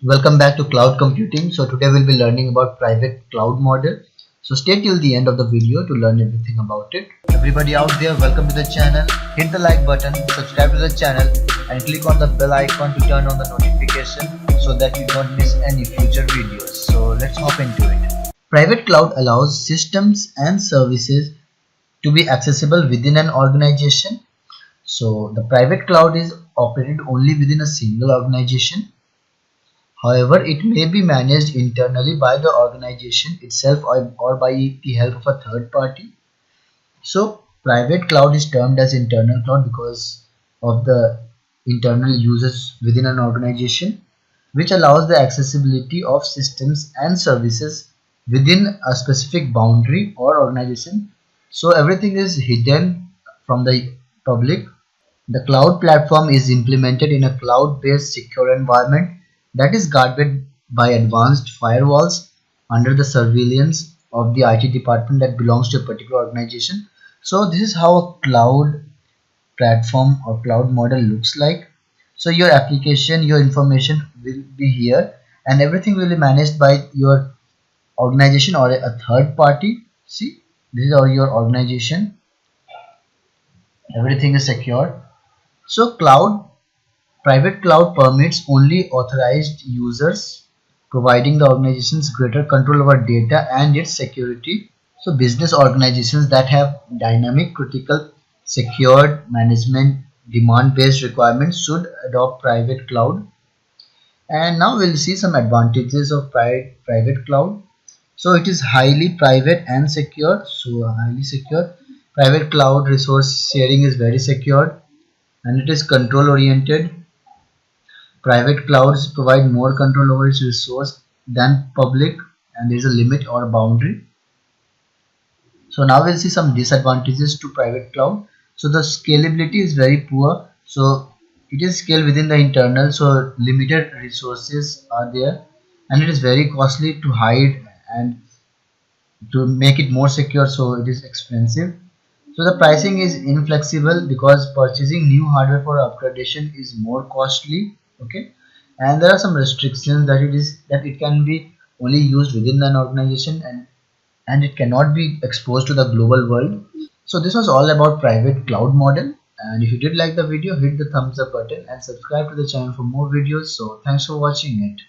Welcome back to cloud computing. So today we'll be learning about private cloud model. So stay till the end of the video to learn everything about it. Everybody out there, welcome to the channel. Hit the like button, subscribe to the channel and click on the bell icon to turn on the notification so that you don't miss any future videos. So let's hop into it. Private cloud allows systems and services to be accessible within an organization. So the private cloud is operated only within a single organization. However, it may be managed internally by the organization itself or by the help of a third party. So, private cloud is termed as internal cloud because of the internal uses within an organization, which allows the accessibility of systems and services within a specific boundary or organization. So, everything is hidden from the public. The cloud platform is implemented in a cloud-based secure environment that is guarded by advanced firewalls under the surveillance of the IT department that belongs to a particular organization. So this is how a cloud platform or cloud model looks like. So your application, your information will be here and everything will be managed by your organization or a third party. See, this is your organization. Everything is secure. So private cloud permits only authorized users, providing the organizations greater control over data and its security. So business organizations that have dynamic, critical, secured management, demand-based requirements should adopt private cloud. And now we'll see some advantages of private cloud. So it is highly private and secure. So highly secure. Private cloud resource sharing is very secure and it is control oriented. Private clouds provide more control over its resource than public and there is a limit or a boundary. So now we'll see some disadvantages to private cloud. So the scalability is very poor. So it is scaled within the internal, so limited resources are there and it is very costly to hide and to make it more secure, so it is expensive. So the pricing is inflexible because purchasing new hardware for upgradation is more costly. Okay, and there are some restrictions that it can be only used within an organization and it cannot be exposed to the global world. So this was all about private cloud model, and if you did like the video, hit the thumbs up button and subscribe to the channel for more videos. So thanks for watching it.